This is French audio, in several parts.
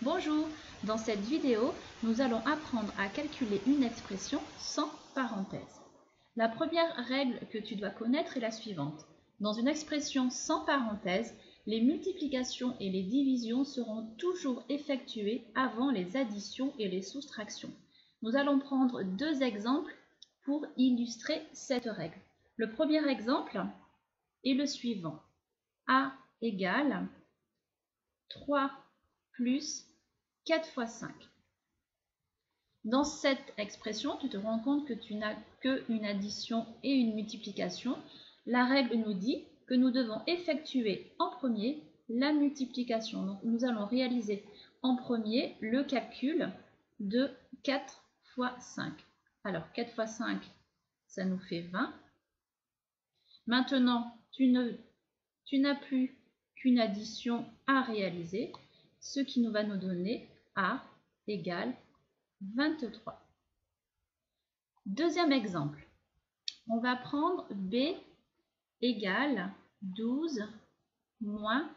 Bonjour, dans cette vidéo, nous allons apprendre à calculer une expression sans parenthèse. La première règle que tu dois connaître est la suivante. Dans une expression sans parenthèse, les multiplications et les divisions seront toujours effectuées avant les additions et les soustractions. Nous allons prendre deux exemples pour illustrer cette règle. Le premier exemple est le suivant. A égale 3 plus 4 fois 5. Dans cette expression, tu te rends compte que tu n'as qu'une addition et une multiplication. La règle nous dit que nous devons effectuer en premier la multiplication. Donc, nous allons réaliser en premier le calcul de 4 fois 5. Alors, 4 fois 5, ça nous fait 20. Maintenant, tu n'as plus qu'une addition à réaliser, ce qui nous va nous donner A égale 23. Deuxième exemple, on va prendre B égale 12 moins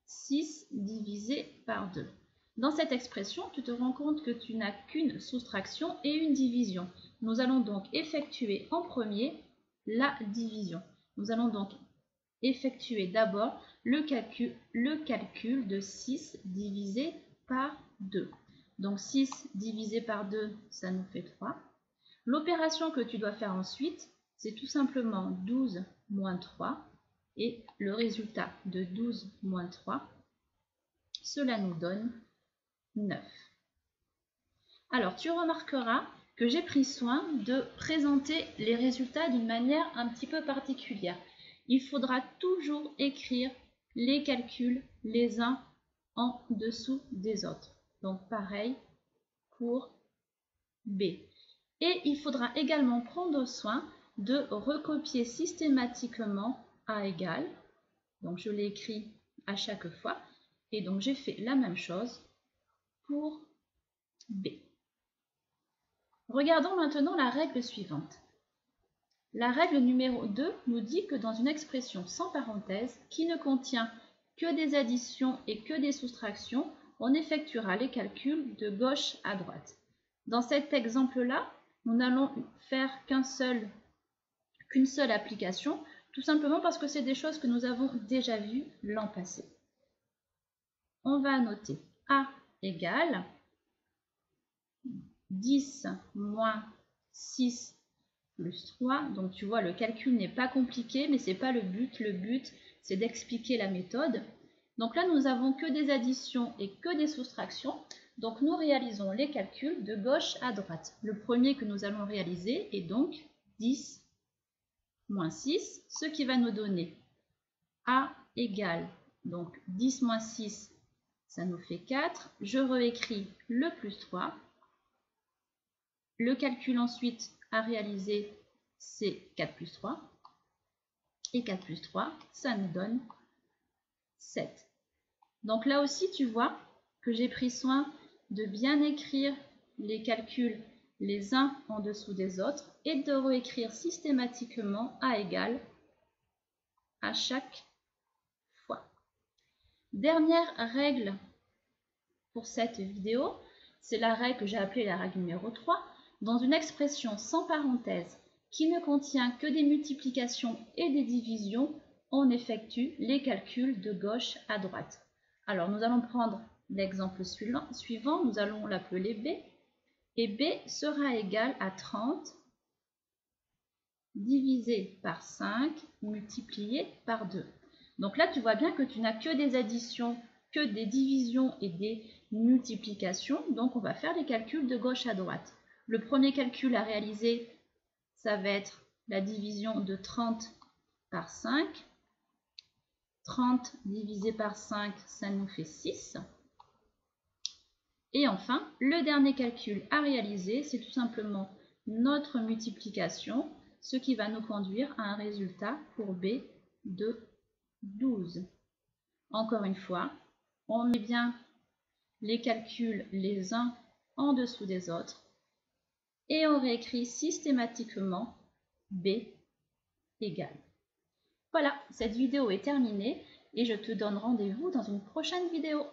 6 divisé par 2. Dans cette expression, tu te rends compte que tu n'as qu'une soustraction et une division. Nous allons donc effectuer en premier la division. Nous allons donc effectuer d'abord le calcul de 6 divisé par 2. Donc 6 divisé par 2, ça nous fait 3. L'opération que tu dois faire ensuite, c'est tout simplement 12 moins 3. Et le résultat de 12 moins 3, cela nous donne 9. Alors, tu remarqueras que j'ai pris soin de présenter les résultats d'une manière un petit peu particulière. Il faudra toujours écrire les calculs les uns en dessous des autres. Donc pareil pour B. Et il faudra également prendre soin de recopier systématiquement A égale. Donc je l'ai écrit à chaque fois. Et donc j'ai fait la même chose pour B. Regardons maintenant la règle suivante. La règle numéro 2 nous dit que dans une expression sans parenthèse qui ne contient que des additions et que des soustractions, on effectuera les calculs de gauche à droite. Dans cet exemple-là, nous n'allons faire qu'une seule application, tout simplement parce que c'est des choses que nous avons déjà vues l'an passé. On va noter A égale 10 moins 6 plus 3. Donc tu vois, le calcul n'est pas compliqué, mais ce n'est pas le but. Le but, c'est d'expliquer la méthode. Donc là, nous n'avons que des additions et que des soustractions. Donc nous réalisons les calculs de gauche à droite. Le premier que nous allons réaliser est donc 10 moins 6, ce qui va nous donner A égale, donc 10 moins 6, ça nous fait 4. Je réécris le plus 3. Le calcul ensuite à réaliser, c'est 4 plus 3. Et 4 plus 3, ça nous donne 7. Donc là aussi, tu vois que j'ai pris soin de bien écrire les calculs les uns en dessous des autres et de réécrire systématiquement A égale à chaque fois. Dernière règle pour cette vidéo, c'est la règle que j'ai appelée la règle numéro 3. Dans une expression sans parenthèse qui ne contient que des multiplications et des divisions, on effectue les calculs de gauche à droite. Alors, nous allons prendre l'exemple suivant, nous allons l'appeler B, et B sera égal à 30 divisé par 5 multiplié par 2. Donc là, tu vois bien que tu n'as que des additions, que des divisions et des multiplications, donc on va faire les calculs de gauche à droite. Le premier calcul à réaliser, ça va être la division de 30 par 5. 30 divisé par 5, ça nous fait 6. Et enfin, le dernier calcul à réaliser, c'est tout simplement notre multiplication, ce qui va nous conduire à un résultat pour B de 12. Encore une fois, on met bien les calculs les uns en dessous des autres et on réécrit systématiquement B égale. Voilà, cette vidéo est terminée et je te donne rendez-vous dans une prochaine vidéo.